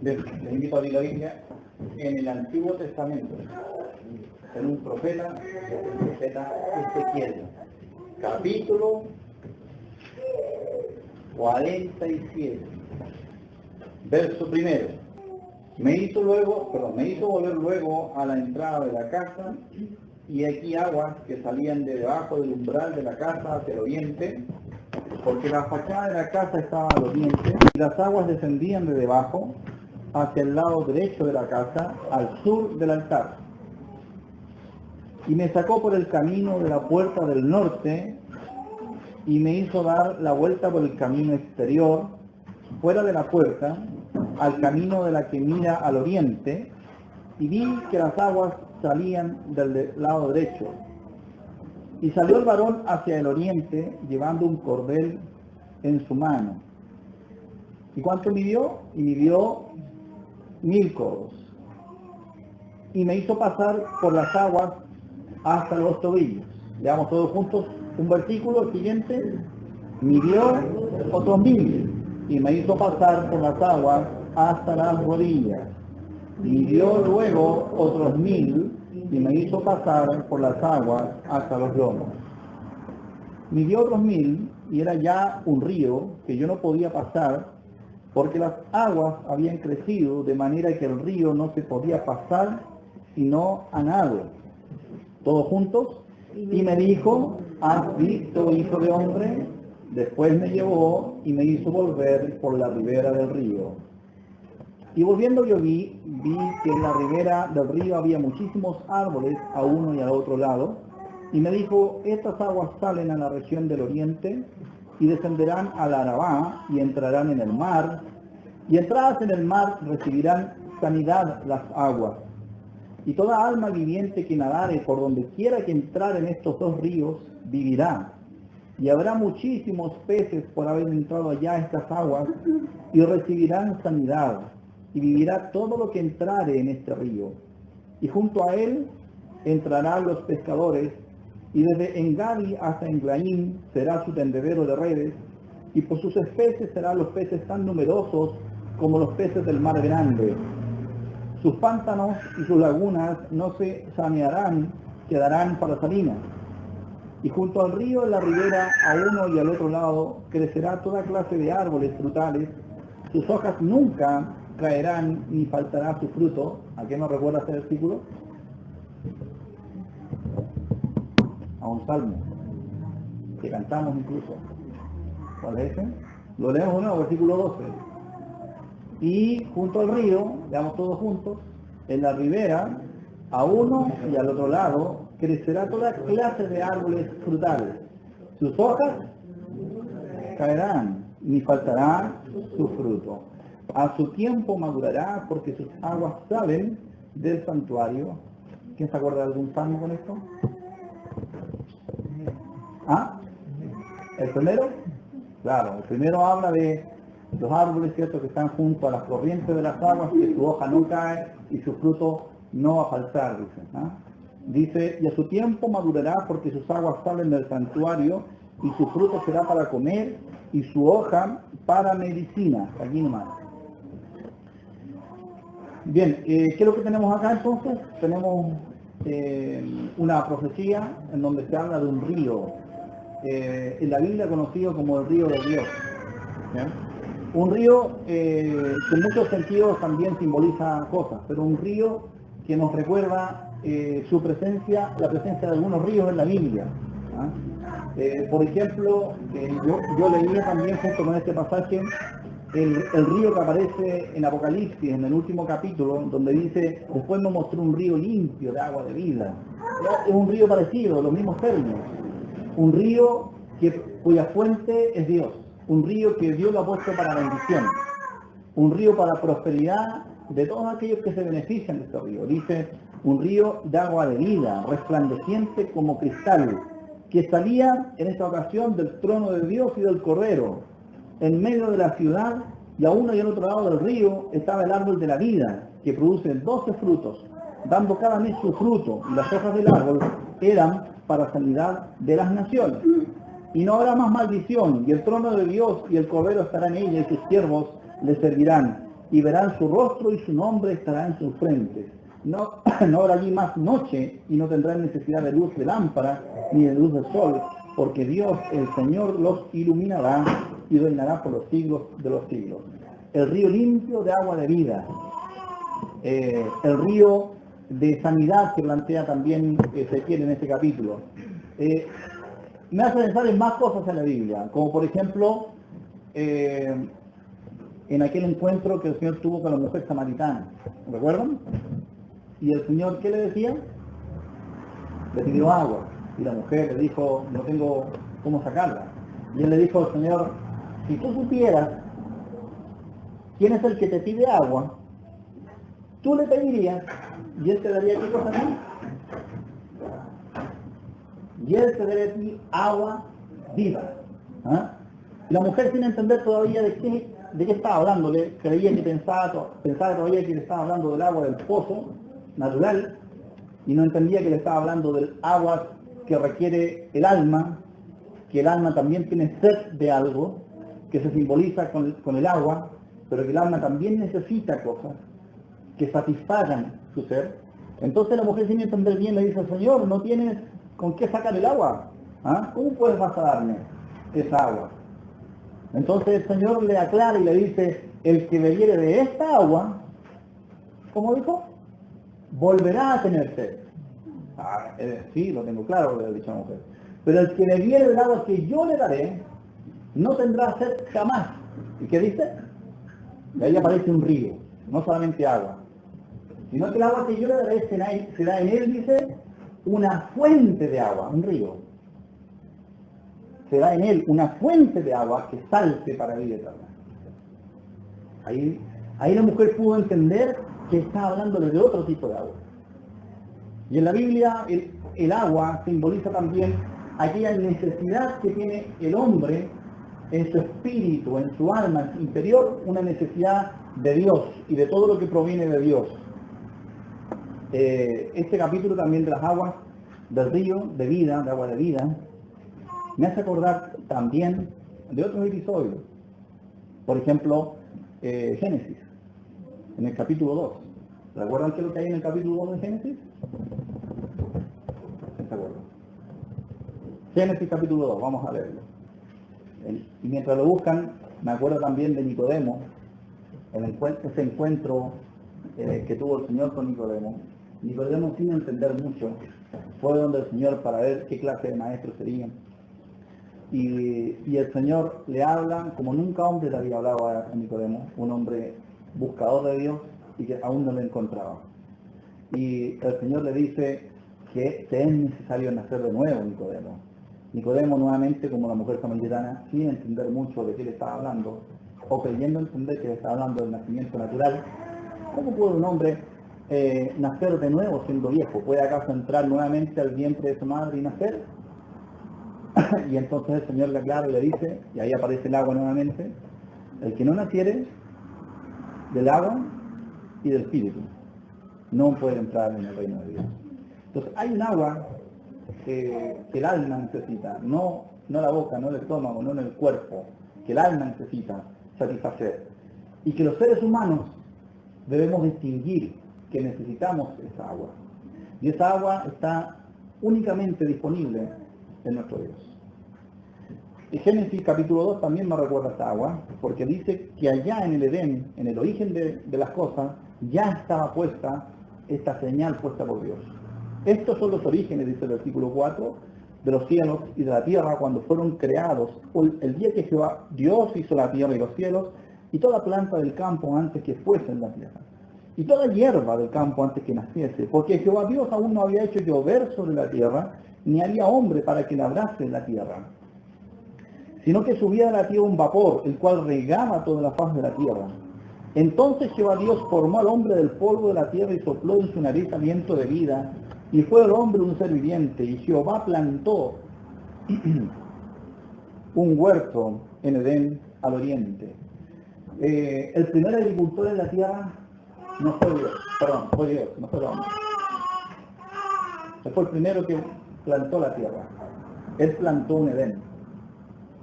Les invito a abrir la Biblia en el Antiguo Testamento, en un profeta, el profeta Ezequiel, capítulo 47, verso primero. Me hizo volver luego a la entrada de la casa, y aquí aguas que salían de debajo del umbral de la casa hacia el oriente, porque la fachada de la casa estaba al oriente, y las aguas descendían de debajo hacia el lado derecho de la casa, al sur del altar. Y me sacó por el camino de la puerta del norte, y me hizo dar la vuelta por el camino exterior, fuera de la puerta, al camino de la que mira al oriente, y vi que las aguas salían del lado derecho. Y salió el varón hacia el oriente, llevando un cordel en su mano. ¿Y cuánto midió? Y midió 1000 codos. Y me hizo pasar por las aguas hasta los tobillos. Leamos todos juntos un versículo siguiente. Midió otros 1000 y me hizo pasar por las aguas hasta las rodillas. Midió luego otros 1000 y me hizo pasar por las aguas hasta los lomos. Midió otros 1000 y era ya un río que yo no podía pasar, porque las aguas habían crecido de manera que el río no se podía pasar sino a nado. Todos juntos. Y me dijo: ¿has visto, hijo de hombre? Después me llevó y me hizo volver por la ribera del río. Y volviendo yo vi que en la ribera del río había muchísimos árboles a uno y al otro lado. Y me dijo: estas aguas salen a la región del oriente y descenderán al Arabá y entrarán en el mar. Y entradas en el mar recibirán sanidad las aguas. Y toda alma viviente que nadare por donde quiera que entrar en estos dos ríos vivirá. Y habrá muchísimos peces por haber entrado allá a estas aguas, y recibirán sanidad. Y vivirá todo lo que entrare en este río. Y junto a él entrarán los pescadores, y desde Engadi hasta Englaim será su tendedero de redes, y por sus especies serán los peces tan numerosos como los peces del mar grande. Sus pantanos y sus lagunas no se sanearán, quedarán para salinas. Y junto al río en la ribera, a uno y al otro lado, crecerá toda clase de árboles frutales. Sus hojas nunca caerán ni faltará su fruto. ¿A qué nos recuerda este versículo? A un salmo que cantamos incluso. ¿Cuál es ese? Lo leemos de nuevo, versículo 12. Y junto al río, veamos todos juntos, en la ribera, a uno y al otro lado, crecerá toda clase de árboles frutales. Sus hojas caerán, ni faltará su fruto. A su tiempo madurará, porque sus aguas salen del santuario. ¿Quién se acuerda de algún salmo con esto? ¿Ah? ¿El primero? Claro, el primero habla de los árboles, ¿cierto?, que están junto a las corrientes de las aguas, que su hoja no cae y su fruto no va a faltar, dice. ¿Ah? Dice: y a su tiempo madurará, porque sus aguas salen del santuario, y su fruto será para comer, y su hoja para medicina. Aquí nomás. Bien, ¿qué es lo que tenemos acá entonces? Tenemos una profecía en donde se habla de un río, en la Biblia conocido como el río de Dios. ¿Bien? Un río que en muchos sentidos también simboliza cosas, pero un río que nos recuerda su presencia, la presencia de algunos ríos en la Biblia. ¿Ah? Por ejemplo, yo leía también junto con este pasaje el río que aparece en Apocalipsis, en el último capítulo, donde dice: después me mostró un río limpio de agua de vida. Es un río parecido, los mismos términos. Un río cuya fuente es Dios. Un río que Dios lo ha puesto para bendición. Un río para prosperidad de todos aquellos que se benefician de este río. Dice: un río de agua de vida, resplandeciente como cristal, que salía en esta ocasión del trono de Dios y del Cordero. En medio de la ciudad, y a uno y al otro lado del río, estaba el árbol de la vida, que produce 12 frutos, dando cada mes su fruto, y las hojas del árbol eran para sanidad de las naciones. Y no habrá más maldición, y el trono de Dios y el Cordero estarán en ella, y sus siervos le servirán. y verán su rostro y su nombre estará en sus frentes. No, no habrá allí más noche y no tendrán necesidad de luz de lámpara ni de luz del sol, porque Dios, el Señor, los iluminará y reinará por los siglos de los siglos. El río limpio de agua de vida, el río de sanidad que plantea también Ezequiel en este capítulo. Me hace pensar en más cosas en la Biblia, como por ejemplo en aquel encuentro que el Señor tuvo con la mujer samaritana, ¿recuerdan? Y el Señor, ¿qué le decía? Le pidió agua, y la mujer le dijo, no tengo cómo sacarla. Y él le dijo al Señor, si tú supieras quién es el que te pide agua, tú le pedirías, y él te daría qué cosa a ti. Y él te daría a ti agua viva. ¿Ah? La mujer, sin entender todavía de qué estaba hablando, creía que pensaba todavía que le estaba hablando del agua del pozo natural, y no entendía que le estaba hablando del agua que requiere el alma, que el alma también tiene sed de algo, que se simboliza con el agua, pero que el alma también necesita cosas que satisfagan su ser. Entonces la mujer, sin entender bien, le dice, Señor, ¿no tienes con qué sacar el agua? ¿Ah? ¿Cómo vas a darme esa agua? Entonces el Señor le aclara y le dice, el que bebiere de esta agua, ¿cómo dijo? Volverá a tener sed. Sí, lo tengo claro, le ha dicho la mujer. Pero el que bebiere del agua que yo le daré, no tendrá sed jamás. ¿Y qué dice? Y ahí aparece un río, no solamente agua, sino que el agua que yo le daré será en él, dice, una fuente de agua, un río. Será en él una fuente de agua que salte para vida eterna. Ahí la mujer pudo entender que está hablándole de otro tipo de agua. Y en la Biblia el agua simboliza también aquella necesidad que tiene el hombre en su espíritu, en su alma, en su interior, una necesidad de Dios y de todo lo que proviene de Dios. Este capítulo también de las aguas del río de vida, de agua de vida, me hace acordar también de otros episodios. Por ejemplo, Génesis, en el capítulo 2. ¿Recuerdan qué es lo que hay en el capítulo 2 de Génesis? ¿Se acuerdan? Génesis capítulo 2, vamos a leerlo. Y mientras lo buscan, me acuerdo también de Nicodemo, ese encuentro que tuvo el Señor con Nicodemo. Nicodemo, sin entender mucho, fue donde el Señor para ver qué clase de maestro sería. Y el Señor le habla como nunca hombre le había hablado a Nicodemo, un hombre buscador de Dios y que aún no lo encontraba. Y el Señor le dice que te es necesario nacer de nuevo, Nicodemo. Nicodemo nuevamente, como la mujer samaritana, sin entender mucho de qué le estaba hablando, o creyendo entender que le estaba hablando del nacimiento natural. ¿Cómo puede un hombre nacer de nuevo siendo viejo? ¿Puede acaso entrar nuevamente al vientre de su madre y nacer? Y entonces el Señor le aclara y le dice, y ahí aparece el agua nuevamente, el que no naciere del agua y del espíritu no puede entrar en el reino de Dios. Entonces hay un agua que el alma necesita, no la boca, no el estómago, no el cuerpo, que el alma necesita satisfacer. Y que los seres humanos debemos distinguir que necesitamos esa agua. Y esa agua está únicamente disponible en nuestro Dios. Y Génesis capítulo 2 también me recuerda esta agua, porque dice que allá en el Edén, en el origen de las cosas, ya estaba puesta esta señal puesta por Dios. Estos son los orígenes, dice el versículo 4, de los cielos y de la tierra cuando fueron creados, el día que Jehová Dios hizo la tierra y los cielos, y toda planta del campo antes que fuese en la tierra, y toda hierba del campo antes que naciese, porque Jehová Dios aún no había hecho llover sobre la tierra, ni haría hombre para que labrase la tierra, sino que subía de la tierra un vapor, el cual regaba toda la faz de la tierra. Entonces Jehová Dios formó al hombre del polvo de la tierra y sopló en su nariz aliento de vida, y fue el hombre un ser viviente, y Jehová plantó un huerto en Edén al oriente. El primer agricultor en la tierra no fue Dios, fue Dios, no fue el hombre. Él fue el primero que plantó la tierra. Él plantó un Edén.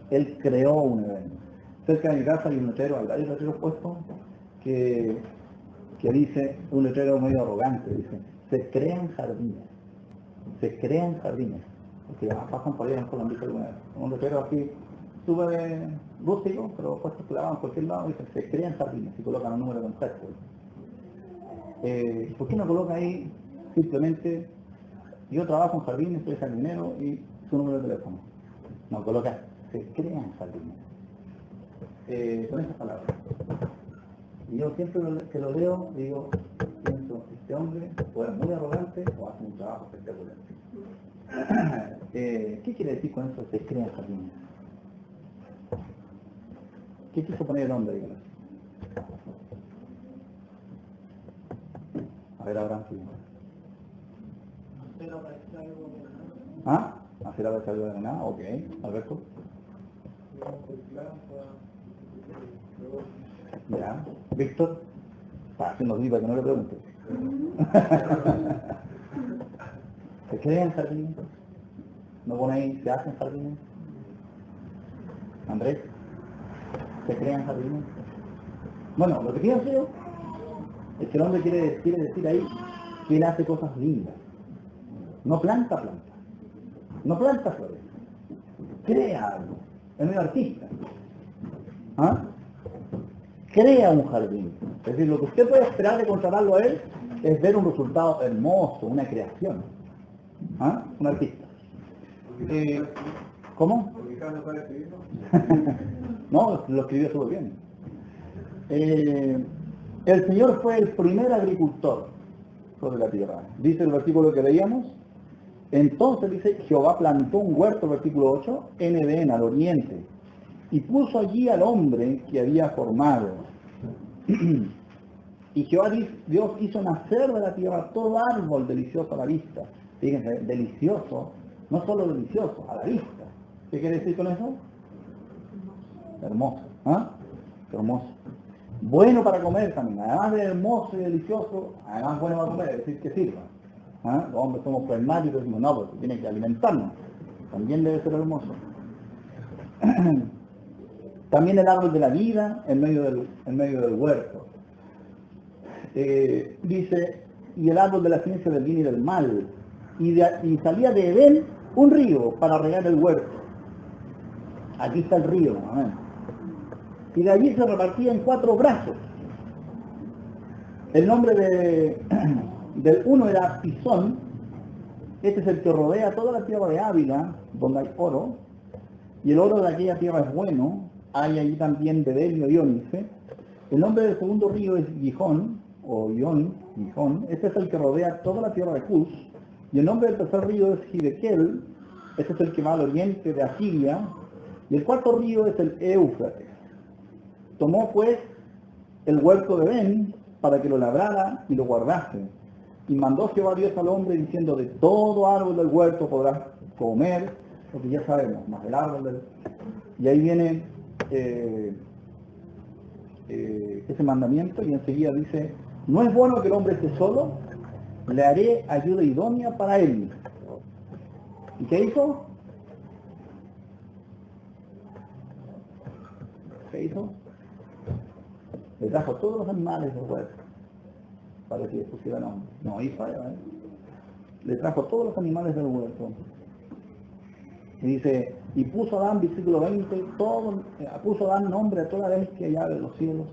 Él creó un Edén. Cerca de mi casa hay un letrero, hay letreros puestos que dice, un letrero medio arrogante, dice, se crean jardines. Se crean jardines. Porque pasan por ahí en Colombia alguna vez. Un letrero así, súper rústico, pero puesto clavado en cualquier lado, dice, se crean jardines y colocan un número de contacto. ¿Por qué no coloca ahí simplemente, yo trabajo en jardines, soy jardinero y su número de teléfono? No, coloca, se crean jardines. Con esas palabras. Y yo siempre que lo leo, digo, pienso, este hombre o es muy arrogante o hace un trabajo espectacular. ¿Qué quiere decir con eso? Se crean jardines. ¿Qué quiso poner el hombre? Dígalo. A ver, Abraham. ¿Ah? ¿Hacer aparecer algo de nada? Ok. Alberto. Ya. Víctor. Para haciendo así para que no le pregunte. ¿Se crean jardines? ¿No pone ahí, se hacen jardines? Andrés, ¿se crean jardines? Bueno, lo que quiero decir es que el hombre quiere decir ahí que él hace cosas lindas. No planta plantas. No planta flores. Crea algo. Es medio artista. ¿Ah? Crea un jardín. Es decir, lo que usted puede esperar de contratarlo a él es ver un resultado hermoso, una creación. ¿Ah? Un artista. ¿Cómo? No, lo escribió súper bien. El Señor fue el primer agricultor sobre la tierra. Dice el versículo que leíamos. Entonces dice, Jehová plantó un huerto, versículo 8, en Edén, al oriente, y puso allí al hombre que había formado. Y Jehová Dios hizo nacer de la tierra todo árbol delicioso a la vista. Fíjense, delicioso, no solo delicioso, a la vista. ¿Qué quiere decir con eso? Hermoso. ¿Ah? Hermoso. Bueno para comer también, además de hermoso y delicioso, además bueno para comer, es decir, que sirva. ¿Ah? Los hombres somos pragmáticos y decimos, no, porque tiene que alimentarnos. También debe ser hermoso. También el árbol de la vida en medio del huerto. Dice, y el árbol de la ciencia del bien y del mal. Y salía de Edén un río para regar el huerto. Aquí está el río, amén. Y de allí se repartía en 4 brazos. El nombre del uno era Pisón. Este es el que rodea toda la tierra de Ávila, donde hay oro. Y el oro de aquella tierra es bueno. Hay allí también bedelio y ónice. El nombre del segundo río es Gijón, o Gijón. Este es el que rodea toda la tierra de Cus. Y el nombre del tercer río es Hidekel. Este es el que va al oriente de Asiria. Y el cuarto río es el Éufrates. Tomó pues el huerto de Edén para que lo labrara y lo guardase. Y mandó Jehová Dios al hombre diciendo, de todo árbol del huerto podrás comer, porque ya sabemos, más el árbol del... Y ahí viene ese mandamiento y enseguida dice, no es bueno que el hombre esté solo, le haré ayuda idónea para él. ¿Y qué hizo? ¿Qué hizo? Le trajo todos los animales del huerto para que pusieran nombre. No hizo allá, Le trajo todos los animales del huerto. Y dice, y puso Adán, versículo 20, puso Adán nombre a toda bestia allá de los cielos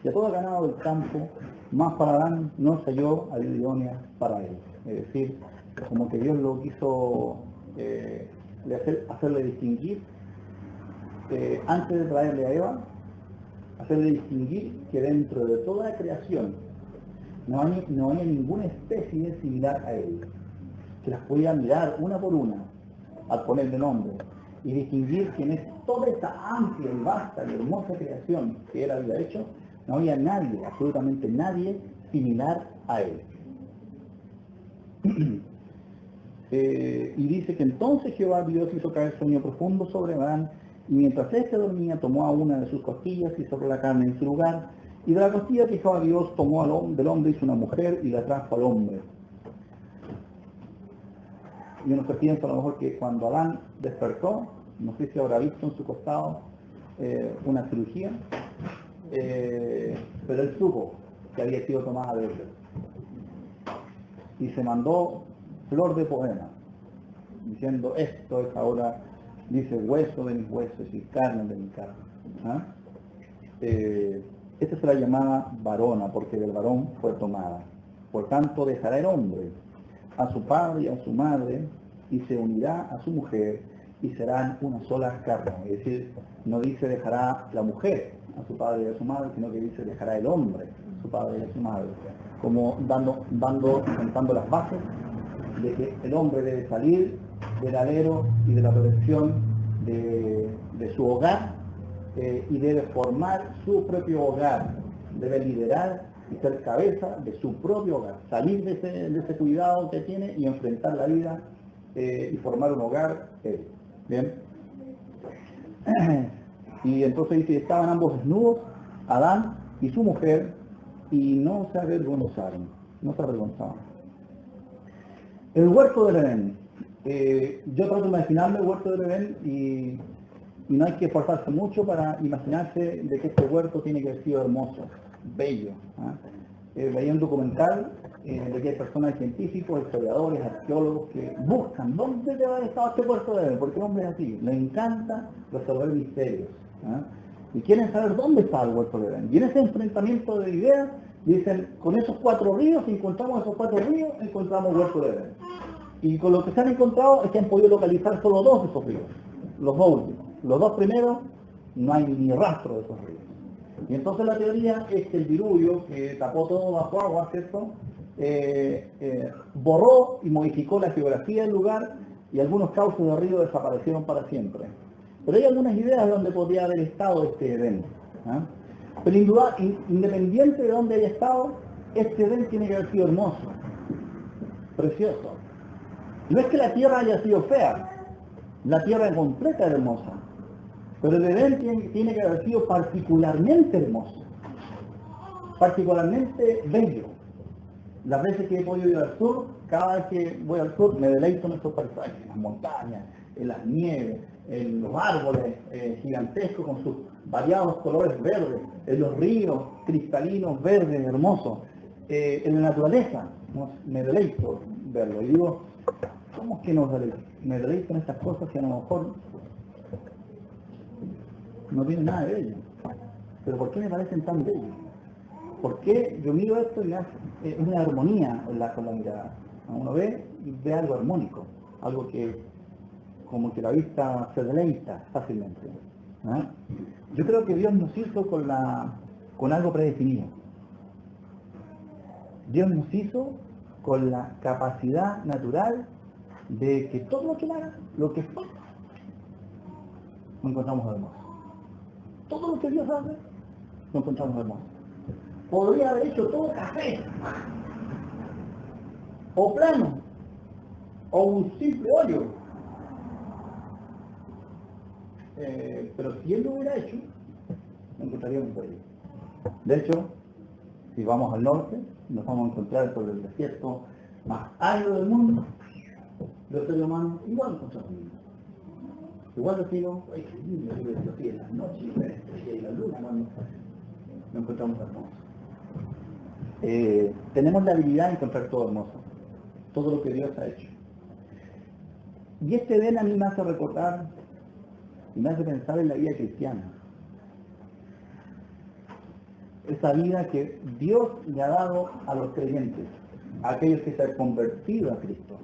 y a todo ganado del campo, más para Adán no se halló ayuda idónea para él. Es decir, como que Dios lo quiso hacerle distinguir, antes de traerle a Eva, hacerle distinguir que dentro de toda la creación no hay ninguna especie similar a él, que las podía mirar una por una al ponerle nombre y distinguir que en toda esta amplia y vasta y hermosa creación que él había hecho, no había nadie, absolutamente nadie similar a él. Y dice que entonces Jehová Dios hizo caer sueño profundo sobre Adán, y mientras éste dormía tomó a una de sus costillas y sopló la carne en su lugar, y de la costilla que Jehová Dios tomó del hombre hizo una mujer y la trajo al hombre. Y uno se piensa a lo mejor que cuando Adán despertó, no sé si habrá visto en su costado una cirugía, pero él supo que había sido tomada de él. Y se mandó flor de poema, diciendo, esto es ahora, dice, hueso de mis huesos y carne de mi carne. ¿Ah? Esta se la llamaba varona, porque del varón fue tomada. Por tanto, dejará el hombre a su padre y a su madre, y se unirá a su mujer, y serán una sola carne. Es decir, no dice dejará la mujer a su padre y a su madre, sino que dice dejará el hombre a su padre y a su madre. Como sentando las bases de que el hombre debe salir del alero y de la protección de su hogar, y debe formar su propio hogar, debe liderar y ser cabeza de su propio hogar, salir de ese cuidado que tiene y enfrentar la vida y formar un hogar él. Bien. Y entonces dice, estaban ambos desnudos, Adán y su mujer, y no se avergonzaron. El huerto del Edén. Yo trato de imaginarme el huerto del Edén y no hay que esforzarse mucho para imaginarse de que este huerto tiene que haber sido hermoso, bello. Veía un documental de que hay personas, científicos, historiadores, arqueólogos que buscan dónde debe haber estado este huerto de Edén, porque el hombre es así, le encanta resolver misterios. Y quieren saber dónde está el huerto de Edén. Y en ese enfrentamiento de ideas, dicen, con esos 4 ríos, si encontramos esos 4 ríos, encontramos el huerto de Edén. Y con lo que se han encontrado es que han podido localizar solo 2 de esos ríos, los 2 últimos. Los 2 primeros, no hay ni rastro de esos ríos. Y entonces la teoría es que el diluvio, que tapó todo bajo agua, ¿cierto? Borró y modificó la geografía del lugar y algunos cauces de río desaparecieron para siempre. Pero hay algunas ideas de donde podría haber estado este Edén. Pero independiente de dónde haya estado, este Edén tiene que haber sido hermoso, precioso. No es que la tierra haya sido fea, la tierra completa era hermosa, pero el Edén tiene que haber sido particularmente hermoso, particularmente bello. Las veces que he podido ir al sur, cada vez que voy al sur me deleito en estos paisajes, en las montañas, en las nieves, en los árboles gigantescos con sus variados colores verdes, en los ríos cristalinos, verdes, hermosos, en la naturaleza, me deleito verlo. Y digo, ¿cómo es que me deleito en estas cosas que a lo mejor no tienen nada de bello? ¿Pero por qué me parecen tan bellos? ¿Por qué yo miro esto y es una armonía con la mirada? Uno ve y ve algo armónico, algo que como que la vista se deleita fácilmente. Yo creo que Dios nos hizo con algo predefinido. Dios nos hizo con la capacidad natural de que todo lo que haga, lo que fue, lo encontramos hermoso. Todo lo que Dios hace, lo encontramos hermoso. Podría haber hecho todo café, o plano, o un simple hoyo. Pero si Él lo hubiera hecho, lo encontraríamos bello. De hecho, si vamos al norte, nos vamos a encontrar sobre el desierto más árido del mundo, los seres humanos igual encontramos lindo. Igual decimos, ay, qué lindo, yo así en las noches, y la estrella y la luna, cuando lo encontramos hermoso. Tenemos la habilidad de encontrar todo hermoso, todo lo que Dios ha hecho. Y este Edén a mí me hace recordar y me hace pensar en la vida cristiana. Esa vida que Dios le ha dado a los creyentes, a aquellos que se han convertido a Cristo.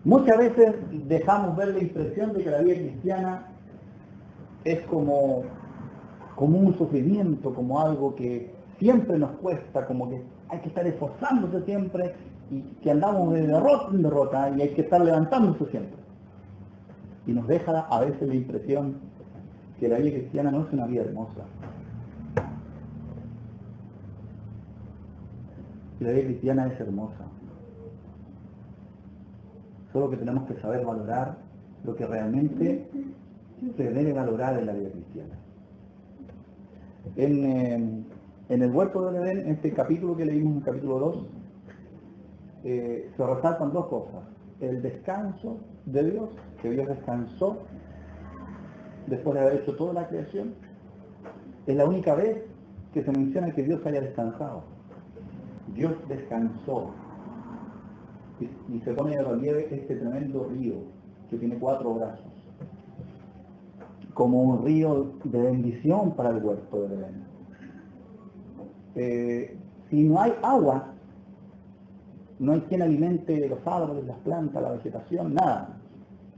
Muchas veces dejamos ver la impresión de que la vida cristiana es como un sufrimiento, como algo que siempre nos cuesta, como que hay que estar esforzándose siempre y que andamos de derrota en derrota y hay que estar levantándose siempre. Y nos deja a veces la impresión que la vida cristiana no es una vida hermosa. La vida cristiana es hermosa. Solo que tenemos que saber valorar lo que realmente se debe valorar en la vida cristiana. En el huerto del Edén, en este capítulo que leímos en el capítulo 2, se resaltan 2 cosas. El descanso de Dios, que Dios descansó después de haber hecho toda la creación, Es la única vez que se menciona que Dios haya descansado. Dios descansó. Y se pone de relieve este tremendo río que tiene 4 brazos, como un río de bendición para el huerto de Belén. Si no hay agua, no hay quien alimente los árboles, las plantas, la vegetación, nada.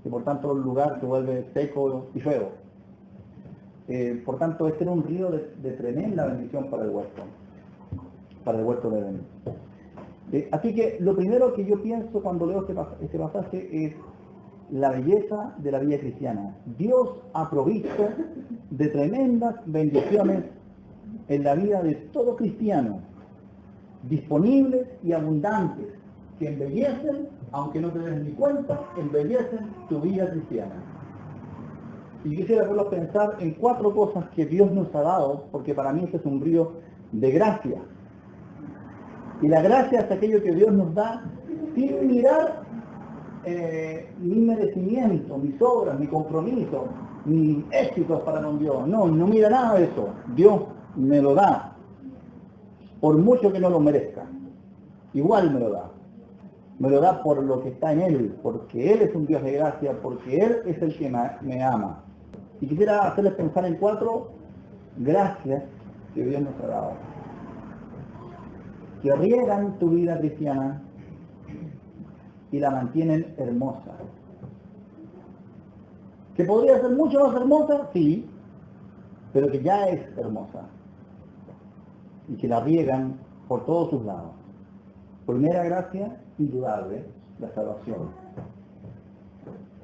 Y por tanto el lugar se vuelve seco y feo. Por tanto, este era un río de tremenda bendición para el huerto de Belén. Así que lo primero que yo pienso cuando leo este pasaje es la belleza de la vida cristiana. Dios ha provisto de tremendas bendiciones en la vida de todo cristiano, disponibles y abundantes, que embellecen, aunque no te des ni cuenta, embellecen tu vida cristiana. Y quisiera verlos pensar en 4 cosas que Dios nos ha dado, porque para mí este es un río de gracia. Y la gracia es aquello que Dios nos da sin mirar mi merecimiento, mis obras, mi compromiso, mis éxitos para con Dios. No mira nada de eso. Dios me lo da, por mucho que no lo merezca. Igual me lo da. Me lo da por lo que está en Él, porque Él es un Dios de gracia, porque Él es el que me ama. Y quisiera hacerles pensar en 4 gracias que Dios nos ha dado, que riegan tu vida cristiana y la mantienen hermosa. ¿Que podría ser mucho más hermosa? Sí, pero que ya es hermosa. Y que la riegan por todos sus lados. Primera gracia, indudable, la salvación.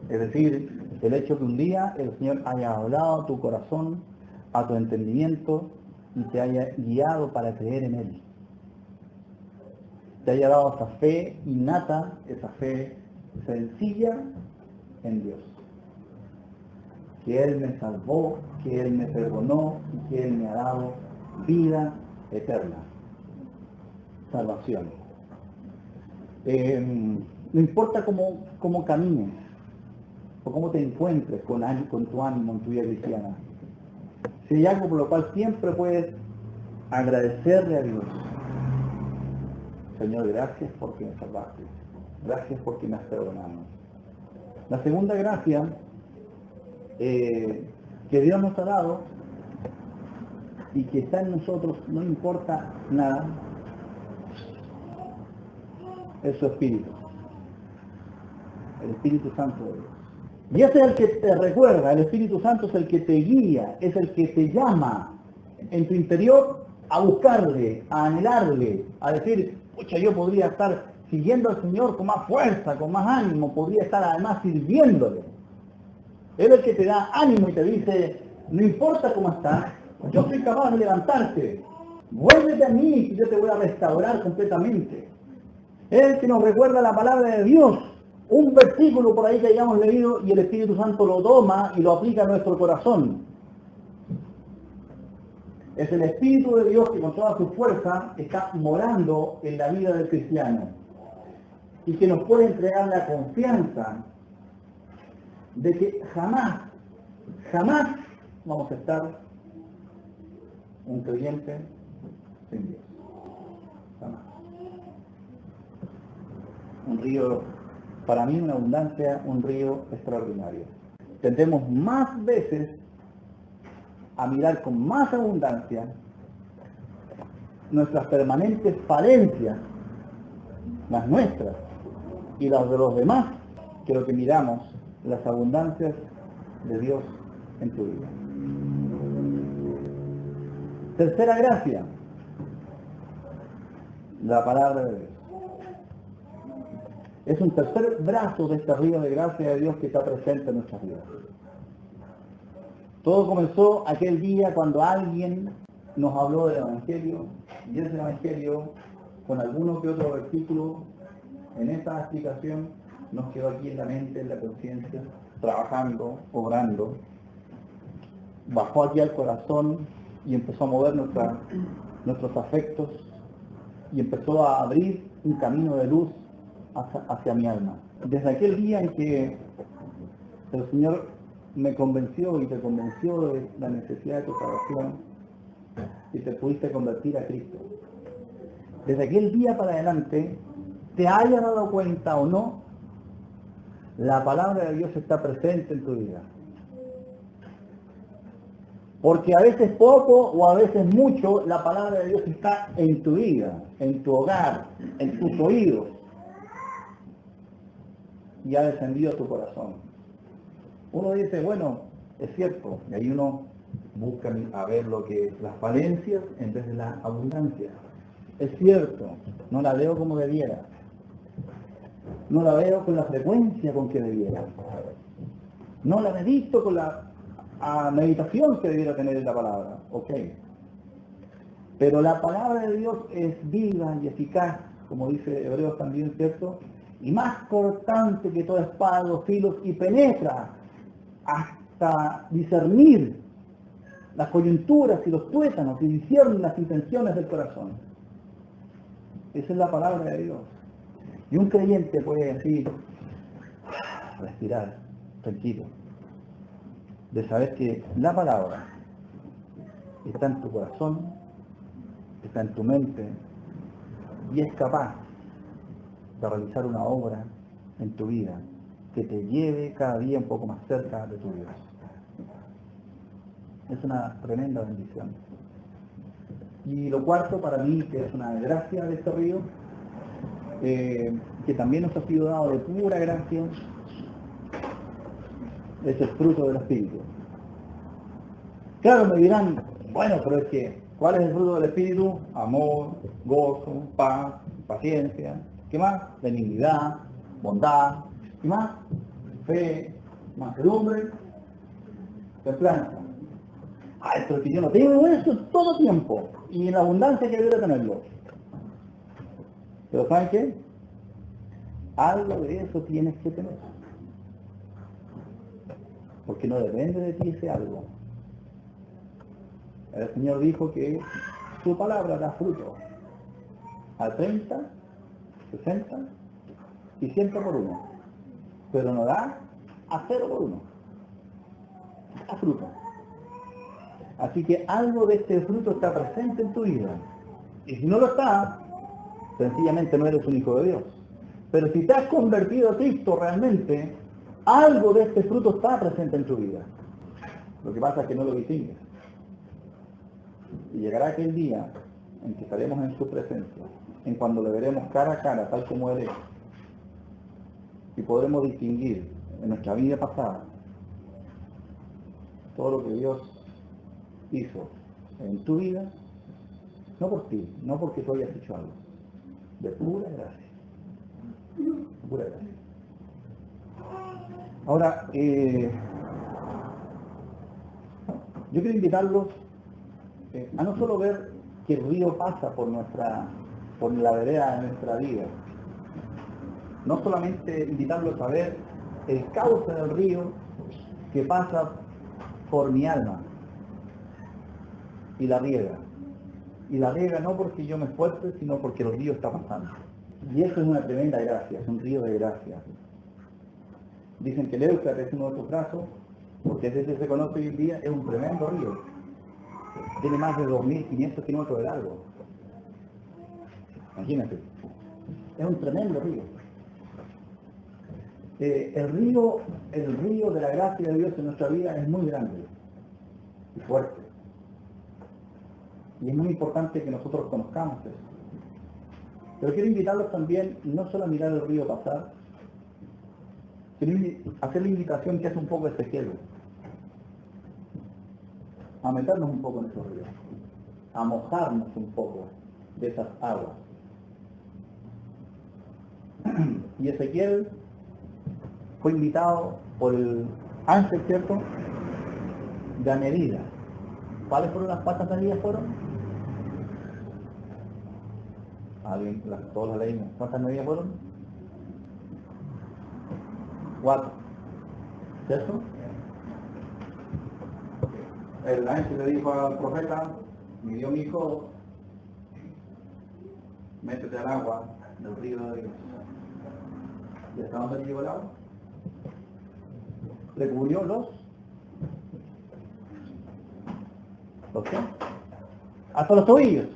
Es decir, el hecho que un día el Señor haya hablado a tu corazón, a tu entendimiento, y te haya guiado para creer en Él. Te haya dado esa fe innata, esa fe sencilla en Dios. Que Él me salvó, que Él me perdonó y que Él me ha dado vida eterna. Salvación. No importa cómo camines o cómo te encuentres con tu ánimo en tu vida cristiana. Si hay algo por lo cual siempre puedes agradecerle a Dios. Señor, gracias porque me salvaste. Gracias porque me has perdonado. La segunda gracia que Dios nos ha dado y que está en nosotros, no importa nada, es su Espíritu. El Espíritu Santo de Dios. Y ese es el que te recuerda, el Espíritu Santo es el que te guía, es el que te llama en tu interior a buscarle, a anhelarle, a decir, pucha, yo podría estar siguiendo al Señor con más fuerza, con más ánimo, podría estar además sirviéndole. Él es el que te da ánimo y te dice, no importa cómo estás, yo soy capaz de levantarte, vuélvete a mí y yo te voy a restaurar completamente. Es el que nos recuerda la palabra de Dios, un versículo por ahí que hayamos leído y el Espíritu Santo lo toma y lo aplica a nuestro corazón. Es el Espíritu de Dios que con toda su fuerza está morando en la vida del cristiano y que nos puede entregar la confianza de que jamás vamos a estar un creyente sin Dios. Jamás. Un río, para mí una abundancia, un río extraordinario. Tendremos más veces a mirar con más abundancia nuestras permanentes falencias, las nuestras y las de los demás, que lo que miramos las abundancias de Dios en tu vida. Tercera gracia, la palabra de Dios. Es un tercer brazo de este río de gracia de Dios que está presente en nuestras vidas. Todo comenzó aquel día cuando alguien nos habló del Evangelio, y ese Evangelio, con alguno que otro versículo, en esa explicación, nos quedó aquí en la mente, en la conciencia, trabajando, obrando. Bajó aquí al corazón y empezó a mover nuestros afectos y empezó a abrir un camino de luz hacia mi alma. Desde aquel día en que el Señor me convenció y te convenció de la necesidad de tu salvación, si te pudiste convertir a Cristo. Desde aquel día para adelante, te hayas dado cuenta o no, la palabra de Dios está presente en tu vida. Porque a veces poco o a veces mucho, la palabra de Dios está en tu vida, en tu hogar, en tus oídos. Y ha descendido a tu corazón. Uno dice, bueno, es cierto, y ahí uno busca a ver lo que las falencias en vez de la abundancia. Es cierto, no la veo como debiera. No la veo con la frecuencia con que debiera. No la medito con la meditación que debiera tener en la palabra. Ok. Pero la palabra de Dios es viva y eficaz, como dice Hebreos también, ¿cierto? Y más cortante que toda espada de dos filos y penetra hasta discernir las coyunturas y los tuétanos y discierne las intenciones del corazón. Esa es la palabra de Dios. Y un creyente puede así respirar tranquilo, de saber que la palabra está en tu corazón, está en tu mente y es capaz de realizar una obra en tu vida que te lleve cada día un poco más cerca de tu Dios. Es una tremenda bendición. Y lo cuarto para mí, que es una gracia de este río, que también nos ha sido dado de pura gracia, es el fruto del Espíritu. Claro, me dirán, bueno, pero es que, ¿cuál es el fruto del Espíritu? Amor, gozo, paz, paciencia, ¿qué más? Benignidad, bondad, ¿qué más? Fe, mansedumbre, templanza. Ay, pero que yo no tengo eso todo tiempo, y en la abundancia que debería tenerlo. Pero ¿saben qué? Algo de eso tienes que tener. Porque no depende de ti ese algo. El Señor dijo que su palabra da fruto a 30, 60 y 100 por uno. Pero no da a 0 por uno. Da fruto. Así que algo de este fruto está presente en tu vida. Y si no lo está, sencillamente no eres un hijo de Dios. Pero si te has convertido a Cristo realmente, algo de este fruto está presente en tu vida. Lo que pasa es que no lo distingues. Y llegará aquel día en que estaremos en su presencia, en cuando le veremos cara a cara, tal como Él es, y podremos distinguir en nuestra vida pasada todo lo que Dios hizo en tu vida, no por ti, no porque tú hayas hecho algo, de pura gracia. De pura gracia. Ahora, yo quiero invitarlos a no solo ver que el río pasa por la vereda de nuestra vida, no solamente invitarlos a ver el cauce del río que pasa por mi alma y la riega no porque yo me esfuerce, sino porque el río está pasando. Y eso es una tremenda gracia, es un río de gracia. Dicen que el Éufrates es uno de esos brazos, porque desde se conoce hoy en día, es un tremendo río. Tiene más de 2.500 kilómetros de largo. Imagínate. Es un tremendo río. El río de la gracia de Dios en nuestra vida es muy grande y fuerte. Y es muy importante que nosotros conozcamos eso. Pero quiero invitarlos también, no solo a mirar el río pasar, sino hacer la invitación que hace un poco Ezequiel, a meternos un poco en esos ríos, a mojarnos un poco de esas aguas. Y Ezequiel fue invitado por el ángel, ¿cierto?, de a medida. ¿Cuáles fueron las patas medidas fueron? Todos las leímos. ¿Cuántas medidas fueron? 4. ¿Cierto? El ángel le dijo al profeta, midió mi hijo, métete al agua del río de Dios. ¿Y hasta dónde llegó el agua? Le cubrió los qué? hasta los tobillos,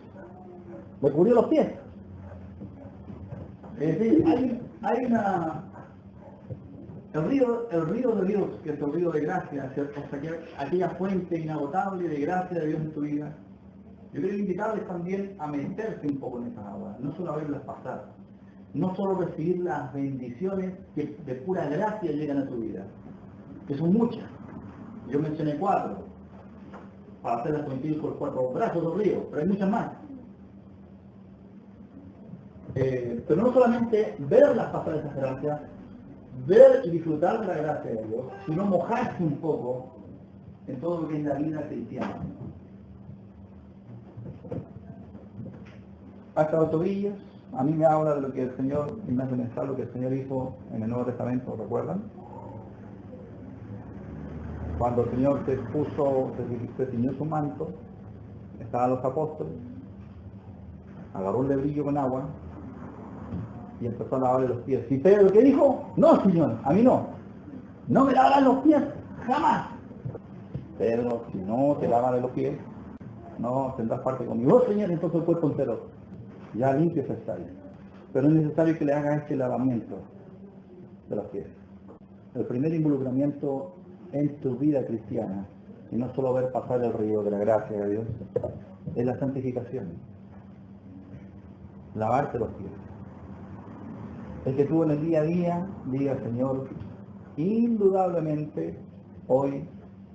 le cubrió los pies. Es decir, hay el río de Dios, que es el río de gracia, ¿cierto? O sea, aquella fuente inagotable de gracia de Dios en tu vida. Yo quiero invitarles también a meterse un poco en esas aguas, no solo a verlas pasar, no solo recibir las bendiciones que de pura gracia llegan a tu vida, que son muchas. Yo mencioné 4, para hacerlas coincidir con los 4 brazos del río, pero hay muchas más. Pero no solamente verlas pasar esas gracias, ver y disfrutar de la gracia de Dios, sino mojarse un poco en todo lo que es la vida cristiana. Hasta los tobillos, a mí me habla de lo que el Señor, y me hace pensar lo que el Señor hizo en el Nuevo Testamento, ¿recuerdan? Cuando el Señor se ciñó su manto, estaban los apóstoles, agarró un lebrillo con agua y empezó a lavarle los pies. ¿Y Pedro qué dijo? No, Señor, a mí no. No me lavarán los pies, jamás. Pedro, si no te lavan los pies, no tendrás parte conmigo. Oh, Señor, entonces el cuerpo entero ya limpio está ahí. Pero es necesario que le hagas este lavamiento de los pies. El primer involucramiento en tu vida cristiana, y no solo ver pasar el río de la gracia de Dios, es la santificación. Lavarte los pies. El que tú en el día a día diga, Señor, indudablemente hoy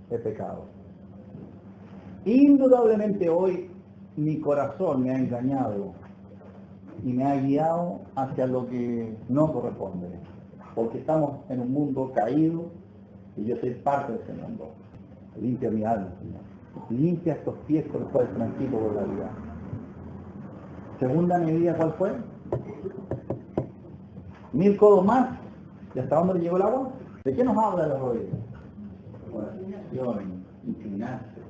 he pecado. Indudablemente hoy mi corazón me ha engañado y me ha guiado hacia lo que no corresponde. Porque estamos en un mundo caído y yo soy parte de ese mundo. Limpia mi alma, Señor. Limpia estos pies con los cuales tranquilo por la vida. Segunda medida, ¿cuál fue? 1000 codos más. ¿Y hasta dónde le llegó el agua? ¿De qué nos habla la rodilla? Oración, inclinarse.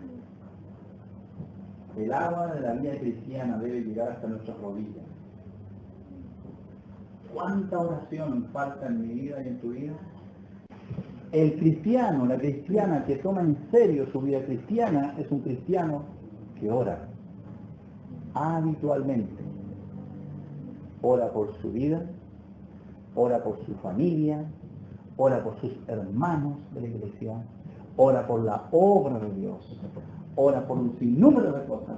El agua de la vida cristiana debe llegar hasta nuestras rodillas. ¿Cuánta oración falta en mi vida y en tu vida? El cristiano, la cristiana que toma en serio su vida cristiana es un cristiano que ora habitualmente. Ora por su vida, ora por su familia, ora por sus hermanos de la iglesia, ora por la obra de Dios, ora por un sinnúmero de cosas.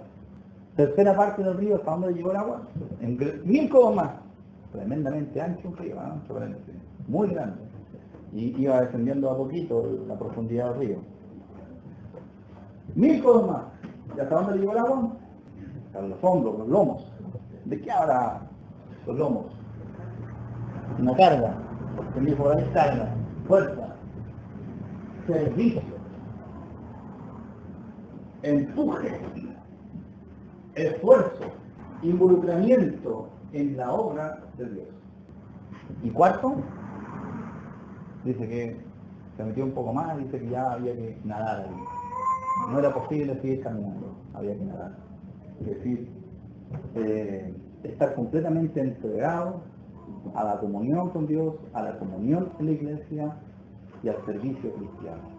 Tercera parte del río, ¿hasta dónde llegó el agua? En 1000 codos más. Tremendamente ancho un río, ¿no? Muy grande. Y iba descendiendo a poquito la profundidad del río. 1000 codos más. ¿Y hasta dónde llegó el agua? A los hombros, los lomos. ¿De qué habla los lomos? Una carga. ¿Quién dijo ahí carga? Fuerza. Servicio. Empuje. Esfuerzo. Involucramiento en la obra de Dios. Y cuarto, dice que se metió un poco más, dice que ya había que nadar ahí. No era posible seguir caminando, había que nadar. Es decir, estar completamente entregado a la comunión con Dios, a la comunión en la iglesia y al servicio cristiano.